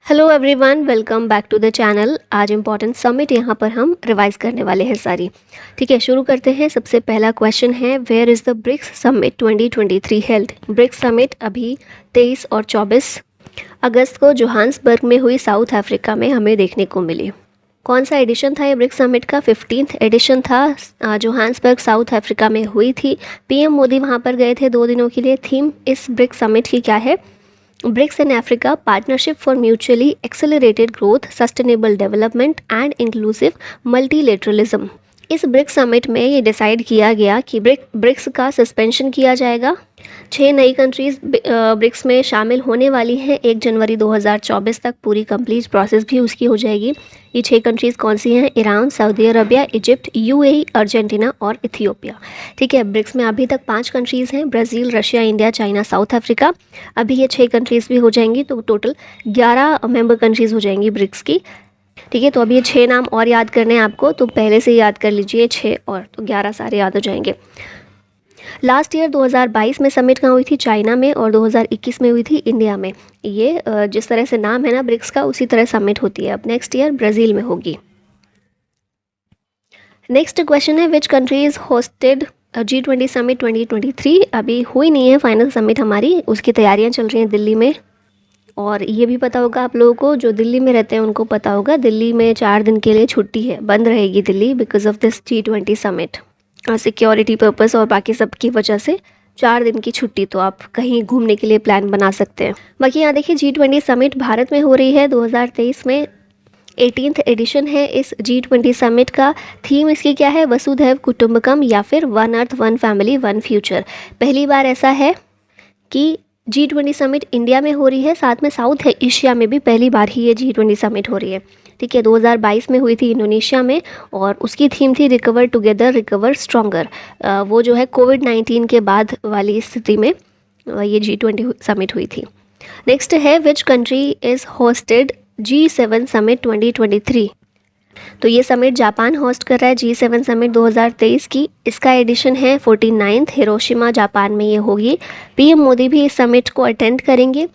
Hello everyone, welcome back to the channel. आज important summit यहाँ पर हम रिवाइज करने वाले हैं सारी। ठीक है, शुरू करते हैं। सबसे पहला क्वेश्चन है, where is the BRICS summit 2023 held. BRICS summit अभी 23 और 24 अगस्त को जोहान्सबर्ग में हुई, साउथ अफ्रीका में हमें देखने को मिली। कौन सा एडिशन था ये ब्रिक्स समिट का? 15th एडिशन था। जोहान्सबर्ग साउथ अफ्रीका में हुई थी। पीएम मोदी वहाँ पर गए थे 2 दिनों के लिए। थीम इस ब्रिक्स समिट की क्या है? BRICS in Africa, partnership for mutually accelerated growth, sustainable development and inclusive multilateralism. इस ब्रिक्स समिट में ये डिसाइड किया गया कि ब्रिक्स का सस्पेंशन किया जाएगा। 6 नई कंट्रीज़ ब्रिक्स में शामिल होने वाली हैं। 1 जनवरी 2024 तक पूरी कंप्लीट प्रोसेस भी उसकी हो जाएगी। ये 6 कंट्रीज़ कौन सी हैं? Iran, Saudi Arabia, Egypt, UAE, Argentina और इथियोपिया। ठीक है, ब्रिक्स में अभी तक 5 कंट्रीज़ हैं, Brazil, Russia, India, China, south Africa. अभी ये 6 कंट्रीज़ भी हो जाएंगी तो टोटल 11 मेंबर कंट्रीज़ हो जाएंगी ब्रिक्स की। ठीक है, तो अब ये 6 नाम और याद करने हैं आपको, तो पहले से याद कर लीजिए 6 और, तो 11 सारे याद हो जाएंगे। लास्ट ईयर 2022 में समिट कहाँ हुई थी? चाइना में। और 2021 में हुई थी इंडिया में। ये जिस तरह से नाम है ना ब्रिक्स का, उसी तरह समिट होती है। अब नेक्स्ट ईयर ब्राज़ील में होगी। नेक्स्ट क्वेश्चन है, which countries hosted G20 summit 2023। अभी हुई नहीं है फाइनल समिट हमारी, उसकी तैयारियां चल रही हैं दिल्ली में। और ये भी पता होगा आप लोगों को, जो दिल्ली में रहते हैं उनको पता होगा, दिल्ली में 4 दिन के लिए छुट्टी है, बंद रहेगी Delhi because of this G20 summit. Security purpose और बाकी सब की वजह से 4 दिन की छुट्टी, तो आप कहीं घूमने के लिए प्लान बना सकते हैं। बाकी यहाँ देखिए, G20 समिट भारत में हो रही है 2023 में। 18th एडिशन है इस G20 समिट का। थीम इसकी क्या है? वसुधैव कुटुंबकम या फिर one earth one family one future. पहली बार ऐसा है कि G20 समिट इंडिया में हो रही है, साथ में साउथ एशिया में भी पहली बार ही ये G20 समिट हो रही है। ठीक है, 2022 में हुई थी इंडोनेशिया में, और उसकी थीम थी रिकवर टुगेदर रिकवर स्ट्रॉन्गर। वो जो है कोविड-19 के बाद वाली स्थिति में ये G20 समिट हुई थी। नेक्स्ट है, विच country is hosted G7 summit 2023। तो ये समिट जापान होस्ट कर रहा है G7 समिट 2023 की। इसका एडिशन है 49th, हिरोशिमा जापान में ये होगी। पीएम मोदी भी इस समिट को अटेंड करेंगे।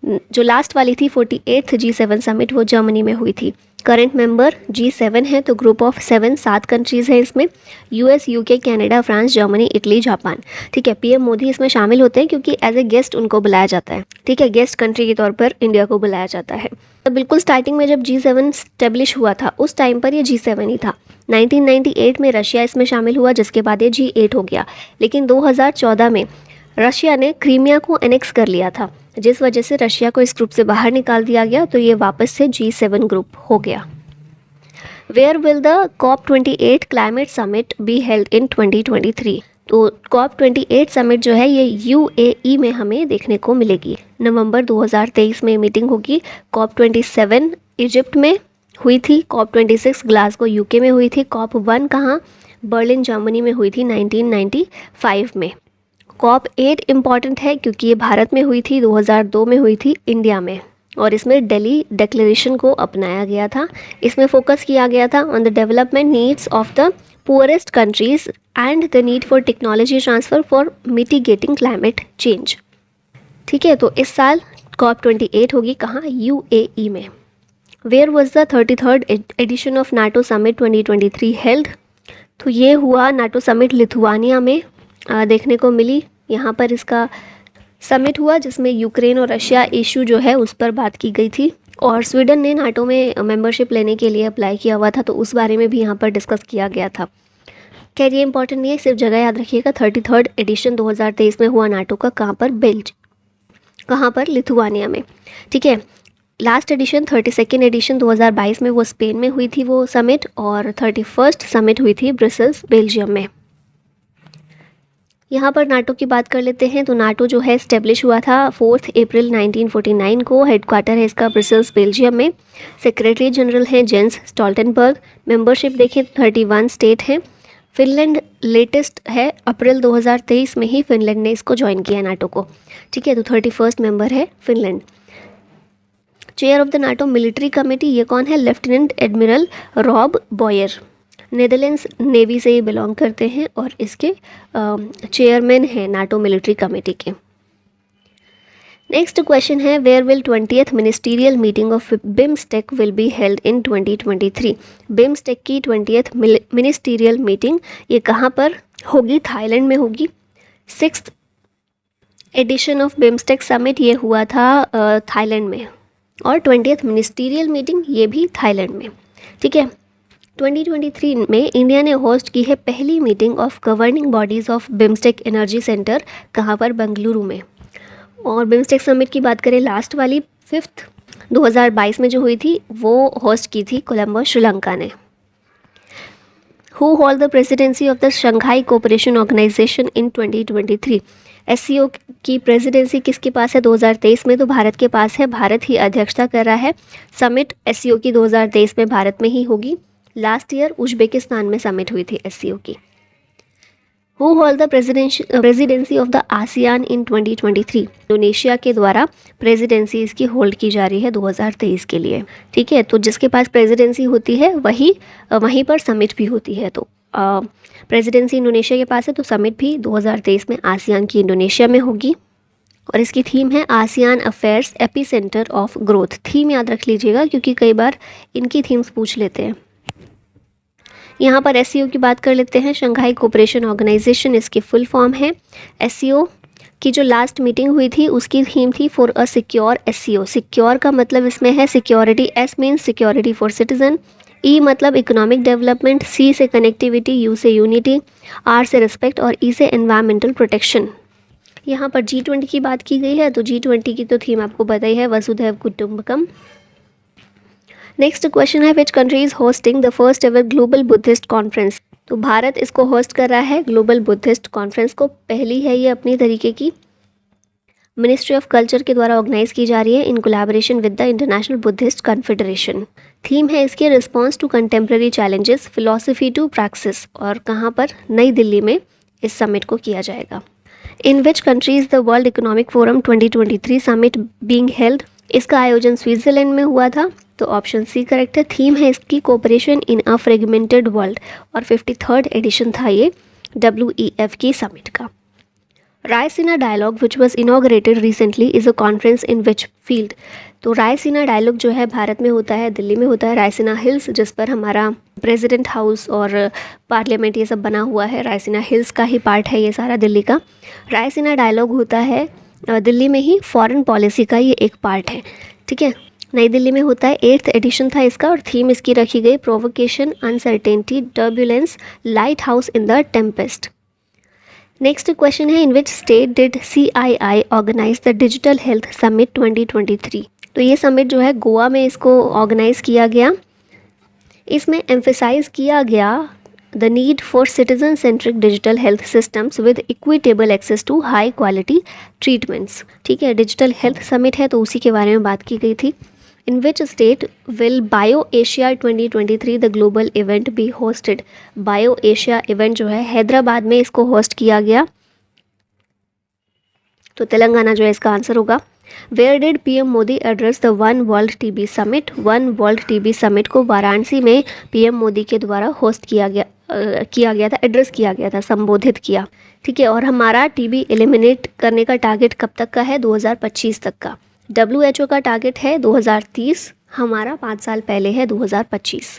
जो लास्ट वाली थी 48th G7 समिट, वो जर्मनी में हुई थी। करंट मेंबर G7 है, तो ग्रुप ऑफ 7 कंट्रीज़ हैं इसमें। US, UK, Canada, France, Germany, Italy, Japan. ठीक है, पीएम मोदी इसमें शामिल होते हैं क्योंकि एज ए गेस्ट उनको बुलाया जाता है। ठीक है, गेस्ट कंट्री के तौर पर इंडिया को बुलाया जाता है। तो बिल्कुल स्टार्टिंग में जब G7 स्टेब्लिश हुआ था, उस टाइम पर ये G7 ही था। 1998 में रशिया इसमें शामिल हुआ, जिसके बाद ये G8 हो गया। लेकिन 2014 में रशिया ने क्रीमिया को एनेक्स कर लिया था, जिस वजह से रशिया को इस ग्रुप से बाहर निकाल दिया गया, तो ये वापस से G7 ग्रुप हो गया। Where will the COP28 climate summit be held in 2023। तो COP28 समिट जो है ये UAE में हमें देखने को मिलेगी। नवंबर 2023 में मीटिंग होगी। COP27 इजिप्ट में हुई थी। COP26 ग्लासगो यूके में हुई थी। COP1 कहाँ? बर्लिन जर्मनी में हुई थी 1995 में। COP8 इम्पॉर्टेंट है क्योंकि ये भारत में हुई थी, 2002 में हुई थी इंडिया में, और इसमें दिल्ली डिक्लेरेशन को अपनाया गया था। इसमें फोकस किया गया था on the development needs of the poorest countries and the need for technology transfer for mitigating climate change. ठीक है, तो इस साल COP28 होगी कहाँ? UAE में। Where was the 33rd edition of NATO summit 2023 held. तो ये हुआ नाटो समिट लिथुआनिया में देखने को मिली। यहाँ पर इसका समिट हुआ जिसमें यूक्रेन और रशिया इशू जो है उस पर बात की गई थी, और स्वीडन ने नाटो में मेंबरशिप लेने के लिए अप्लाई किया हुआ था, तो उस बारे में भी यहाँ पर डिस्कस किया गया था। खैर ये इंपॉर्टेंट नहीं है, सिर्फ जगह याद रखिएगा। 33rd एडिशन 2023 में हुआ नाटो का। कहाँ पर? कहाँ पर? लिथुआनिया में। ठीक है, लास्ट एडिशन 32nd एडिशन 2022 में वो स्पेन में हुई थी वो समिट, और 31st समिट हुई थी ब्रसेल्स बेल्जियम में। यहाँ पर नाटो की बात कर लेते हैं। तो नाटो जो है स्टेब्लिश हुआ था 4 अप्रैल 1949 को। हेडक्वार्टर है इसका ब्रसेल्स बेल्जियम में। सेक्रेटरी जनरल हैं जेंस स्टोल्टनबर्ग। मेंबरशिप देखें 31 स्टेट हैं। फिनलैंड लेटेस्ट है, अप्रैल 2023 में ही फिनलैंड ने इसको ज्वाइन किया नाटो को। ठीक है, तो 31st मेंबर है Finland. Chair of the NATO military committee, ये कौन है? Lieutenant admiral Rob Bauer. Netherlands navy से ये बिलोंग करते हैं, और इसके चेयरमैन हैं नाटो मिलिट्री कमेटी के। नेक्स्ट क्वेश्चन है, where will 20th ministerial meeting of BIMSTEC will be held in 2023। BIMSTEC की 20th मिनिस्टीरियल मीटिंग ये कहाँ पर होगी? थाईलैंड में होगी। 6th addition of BIMSTEC summit ये हुआ था थाईलैंड में, और 20th मिनिस्टीरियल मीटिंग ये भी थाईलैंड में। ठीक है, 2023 में इंडिया ने होस्ट की है पहली meeting of governing bodies of BIMSTEC energy centre, कहाँ पर? बेंगलुरु में। और बिम्स्टेक समिट की बात करें, लास्ट वाली 5th 2022 में जो हुई थी वो होस्ट की थी कोलंबो, श्रीलंका ने। Who hold the presidency of the Shanghai cooperation Organisation in 2023। SCO की प्रेसिडेंसी किसके पास है 2023 में? तो भारत के पास है, भारत ही अध्यक्षता कर रहा है। समिट एससीओ की 2023 में भारत में ही होगी। लास्ट ईयर उज्बेकिस्तान में समिट हुई थी एससीओ की। Who hold the presidency of the ASEAN in 2023। Indonesia के द्वारा प्रेसिडेंसी इसकी होल्ड की जा रही है 2023 के लिए। ठीक है, तो जिसके पास प्रेसिडेंसी होती है वहीं पर समिट भी होती है। तो प्रेसिडेंसी इंडोनेशिया के पास है, तो समिट भी 2023 में आसियान की इंडोनेशिया में होगी। और इसकी थीम है ASEAN affairs epicentre of growth. Theme याद रख लीजिएगा, क्योंकि कई बार इनकी थीम्स पूछ लेते हैं। यहाँ पर एससीओ की बात कर लेते हैं, शंघाई कोऑपरेशन ऑर्गेनाइजेशन इसकी फुल फॉर्म है। एससीओ की जो लास्ट मीटिंग हुई थी उसकी थीम थी for a secure SCO. Secure का मतलब इसमें है security, S means security for citizen, E मतलब इकोनॉमिक डेवलपमेंट, सी से कनेक्टिविटी, यू से यूनिटी, आर से रिस्पेक्ट और ई से एनवायरमेंटल प्रोटेक्शन। यहाँ पर G20 की बात की गई है, तो G20 की तो थीम आपको पता ही है, वसुधैव कुटुंबकम। नेक्स्ट क्वेश्चन है, विच country is hosting the first ever global Buddhist conference. तो भारत इसको होस्ट कर रहा है, ग्लोबल बुद्धिस्ट कॉन्फ्रेंस को। पहली है ये अपनी तरीके की, मिनिस्ट्री ऑफ कल्चर के द्वारा ऑर्गेनाइज की जा रही है in collaboration with the International Buddhist Confederation. Theme है इसकी response to contemporary challenges, philosophy to practice. और कहाँ पर? नई दिल्ली में इस समिट को किया जाएगा। In which country is the world economic forum 2023 summit being held. इसका आयोजन स्विट्जरलैंड में हुआ था, तो ऑप्शन सी करेक्ट है। थीम है इसकी cooperation in a fragmented world, और 53rd एडिशन था ये WEF की समिट का। Raisina dialogue which was inaugurated recently is a conference in which field. तो रायसीना डायलॉग जो है भारत में होता है, दिल्ली में होता है, रायसीना हिल्स, जिस पर हमारा प्रेसिडेंट हाउस और पार्लियामेंट ये सब बना हुआ है, रायसीना हिल्स का ही पार्ट है ये सारा दिल्ली का। रायसीना डायलॉग होता है दिल्ली में ही, फॉरेन पॉलिसी का ये एक पार्ट है। ठीक है, नई दिल्ली में होता है, 8th एडिशन था इसका, और थीम इसकी रखी गई provocation, uncertainty, turbulence, light house in the tempest. Next question है, in which state did CII organise the digital health summit 2023। तो ये समिट जो है गोवा में इसको ऑर्गेनाइज किया गया। इसमें एम्फेसाइज किया गया the need for citizen centric digital health systems with equitable access to high quality treatments. ठीक है, डिजिटल हेल्थ समिट है तो उसी के बारे में बात की गई थी। In which state will bio Asia 2023 the global event be hosted. Bio Asia event जो है हैदराबाद में इसको होस्ट किया गया, तो तेलंगाना जो है इसका आंसर होगा। Where did PM Modi address the one world TB summit. One world TB summit को वाराणसी में PM मोदी के द्वारा होस्ट किया गया था, एड्रेस किया गया था, संबोधित किया। ठीक है, और हमारा TB एलिमिनेट करने का टारगेट कब तक का है? 2025 तक का। WHO का टारगेट है 2030, हमारा 5 साल पहले है 2025।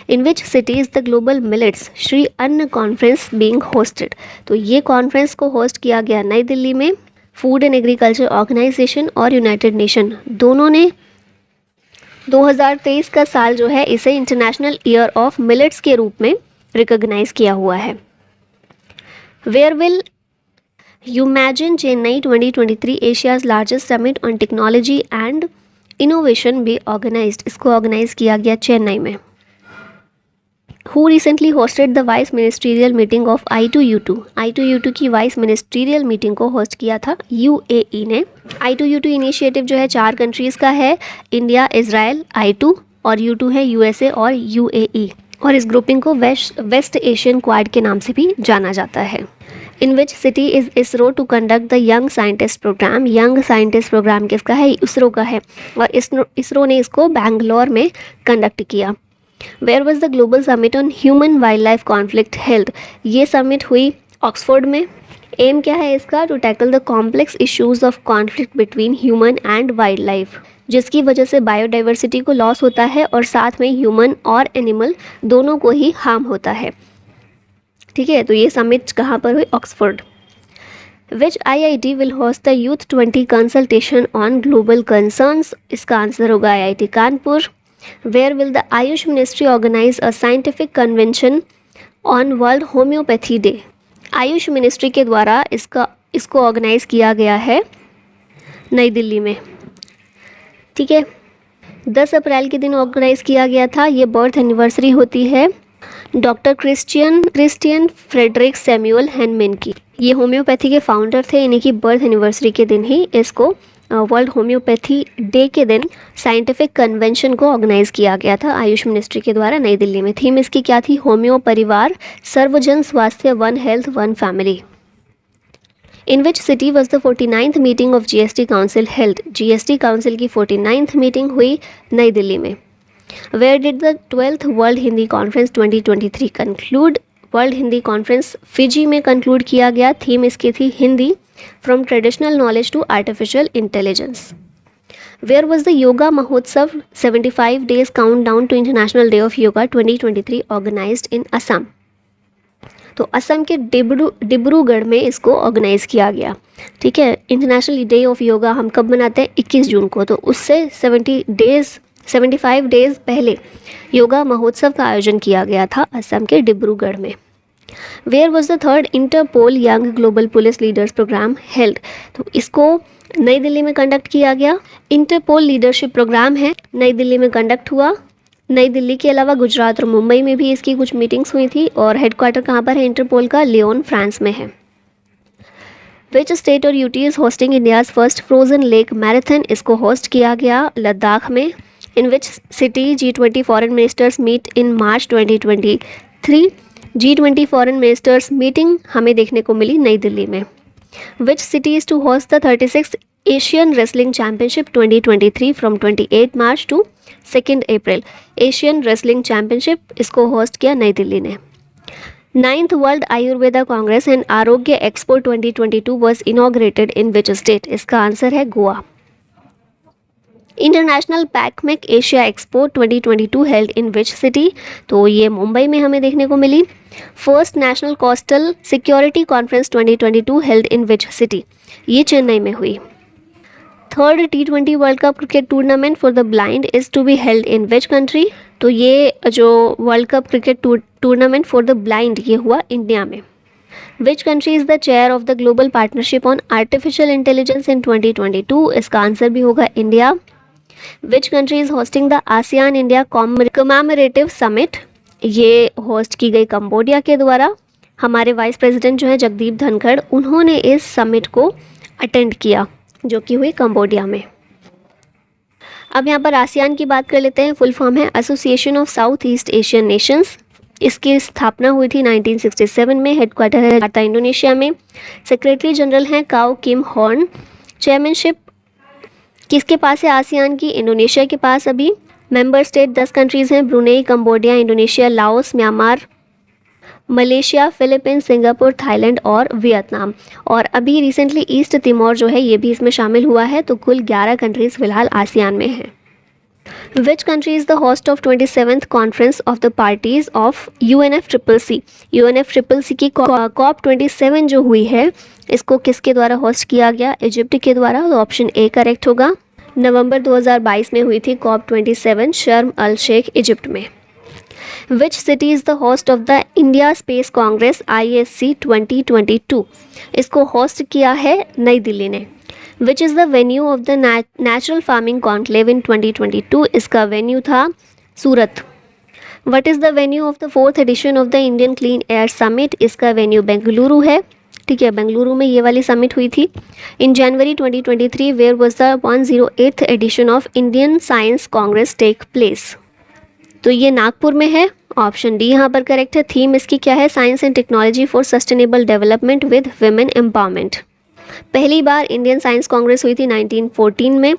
In which cities the global millets Shri Anna conference being hosted. तो ये कॉन्फ्रेंस को होस्ट किया गया नई दिल्ली में। फूड एंड एग्रीकल्चर ऑर्गेनाइजेशन और यूनाइटेड नेशन दोनों ने 2023 का साल जो है इसे इंटरनेशनल ईयर ऑफ मिलेट्स के रूप में रिकॉग्नाइज किया हुआ है। Where will Umagine Chennai 2023 Asia's largest summit on technology and innovation भी ऑर्गेनाइज्ड। इसको ऑर्गेनाइज किया गया चेन्नई में। Who recently hosted the vice ministerial meeting of I2U2। I2U2 की वाइस मिनिस्ट्रियल मीटिंग को होस्ट किया था UAE ने। I2U2 इनिशिएटिव जो है 4 कंट्रीज़ का है, इंडिया, इजराइल, I2 और U2 है USA और UAE। और इस ग्रुपिंग को वेस्ट एशियन क्वाड के नाम से भी जाना जाता है। In which city is ISRO to conduct the young scientist programme. Young scientist programme किसका है? इसरो का है, और इसरो ने इसको बैंगलोर में कंडक्ट किया। Where was the global summit on human wildlife conflict held. ये समिट हुई ऑक्सफोर्ड में। एम क्या है इसका? To tackle the complex issues of conflict between human and wildlife, जिसकी वजह से बायोडाइवर्सिटी को लॉस होता है और साथ में ह्यूमन और एनिमल दोनों को ही हार्म होता है। ठीक है, तो ये समिट कहाँ पर हुई? Oxford. Which IIT will host the youth 20 consultation on global concerns? इसका आंसर होगा IIT Kanpur. Where will the AYUSH ministry organise a scientific convention on World Homoeopathy Day? AYUSH ministry के द्वारा इसको ऑर्गेनाइज किया गया है नई दिल्ली में। ठीक है, 10 अप्रैल के दिन ऑर्गेनाइज किया गया था। ये बर्थ एनिवर्सरी होती है डॉक्टर क्रिस्टियन फ्रेडरिक सैमुअल हैनमेन की। ये होम्योपैथी के फाउंडर थे। इन्हीं की बर्थ एनिवर्सरी के दिन ही इसको वर्ल्ड होम्योपैथी डे के दिन साइंटिफिक कन्वेंशन को ऑर्गेनाइज किया गया था आयुष मिनिस्ट्री के द्वारा नई दिल्ली में। थीम इसकी क्या थी? होम्यो परिवार, सर्वजन स्वास्थ्य, one health one family. In which city was the 49th meeting of GST council held? GST council की 49th मीटिंग हुई नई दिल्ली में। Where did the 12th world Hindi conference 2023 conclude? World Hindi conference Fiji में कंक्लूड किया गया। थीम इसकी थी Hindi from traditional knowledge to artificial intelligence. Where was the yoga Mahotsav 75 days countdown to international day of yoga 2023 organised इन असम? तो असम के डिब्रूगढ़ में इसको ऑर्गेनाइज किया गया। ठीक है, इंटरनेशनल डे ऑफ योगा हम कब मनाते हैं? 21 जून को। तो उससे 75 days पहले योगा महोत्सव का आयोजन किया गया था असम के डिब्रूगढ़ में। Where was the 3rd Interpol young global police leaders programme held? तो इसको नई दिल्ली में कंडक्ट किया गया। इंटरपोल लीडरशिप प्रोग्राम है, नई दिल्ली में कंडक्ट हुआ। नई दिल्ली के अलावा गुजरात और मुंबई में भी इसकी कुछ मीटिंग्स हुई थी। और हेडक्वार्टर कहाँ पर है इंटरपोल का? लियोन, फ्रांस में है। विच स्टेट और UT is hosting India's first frozen lake marathon? इसको होस्ट किया गया लद्दाख में। In which city G20 foreign ministers meet in March 2023? G20 foreign ministers meeting हमें देखने को मिली नई दिल्ली में। Which city is to host the 36th Asian wrestling championship 2023 from 28 March to 2 April? Asian wrestling championship इसको host किया नई दिल्ली ने। 9th world Ayurveda congress and Arogya expo 2022 was inaugurated in which state? इसका answer है Goa. International PackMach Asia expo 2022 held in which city? तो ये मुंबई में हमें देखने को मिली। First national coastal security conference 2022 held in which city? ये चेन्नई में हुई। 3rd T20 world cup cricket tournament for the blind is to be held in which country? तो ये जो world cup cricket tournament for the blind ये हुआ India में। Which country is the chair of the global partnership on artificial intelligence in 2022? इसका answer भी होगा India. Which country is hosting the ASEAN India commemorative summit? ये होस्ट की गई कंबोडिया के द्वारा। हमारे वाइस प्रेसिडेंट जो है जगदीप धनखड़, उन्होंने इस समिट को अटेंड किया जो कि हुई कंबोडिया में। अब यहाँ पर आसियान की बात कर लेते हैं। फुल फॉर्म है association of south east Asian Nations. इसकी स्थापना हुई थी 1967 में। हेडक्वार्टर है जकार्ता, इंडोनेशिया में। सेक्रेटरी जनरल हैं काओ किम हॉर्न। चेयरमैनशिप किसके पास है आसियान की? इंडोनेशिया के पास अभी। मेंबर स्टेट 10 कंट्रीज़ हैं, Brunei, Cambodia, Indonesia, Laos, Myanmar, Malaysia, Philippines, Singapore, Thailand और वियतनाम। और अभी रिसेंटली ईस्ट तिमोर जो है ये भी इसमें शामिल हुआ है। तो कुल 11 कंट्रीज़ फिलहाल आसियान में हैं। विच country is the host of 27th conference of the parties of UNFCCC? UNFCCC की COP27 जो हुई है इसको किसके द्वारा होस्ट किया गया? इजिप्ट के द्वारा। तो ऑप्शन ए करेक्ट होगा। नवंबर 2022 में हुई थी COP27 शर्म अल शेख इजिप्ट में। Which city is the host of the India space congress ISC 2022? इसको होस्ट किया है नई दिल्ली ने। Which is the venue of the natural farming conclave in 2022? इसका वेन्यू था Surat. What is the venue of the 4th edition of the Indian clean air summit? इसका venue Bengaluru है। ठीक है, बेंगलुरु में ये वाली समिट हुई थी। In January 2023 where was the 108th edition of Indian science congress take place? तो ये नागपुर में है। ऑप्शन डी यहाँ पर करेक्ट है। थीम इसकी क्या है? Science and technology for sustainable development with women empowerment. पहली बार इंडियन साइंस कांग्रेस हुई थी 1914 में।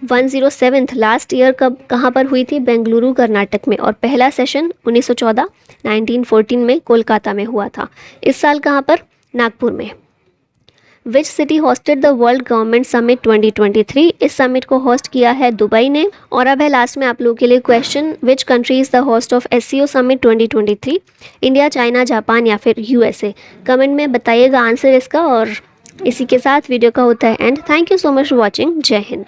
107th लास्ट ईयर कब कहाँ पर हुई थी? बेंगलुरु कर्नाटक में। और पहला सेशन 1914 में कोलकाता में हुआ था। इस साल कहाँ पर? नागपुर में। Which city hosted the world government summit 2023? इस समिट को होस्ट किया है दुबई ने। और अब है लास्ट में आप लोगों के लिए question, which country is the host of SCO summit 2023? India, China, Japan या फिर USA? कमेंट में बताइएगा आंसर इसका। और इसी के साथ वीडियो का होता है and. Thank you so much for watching. जय हिंद।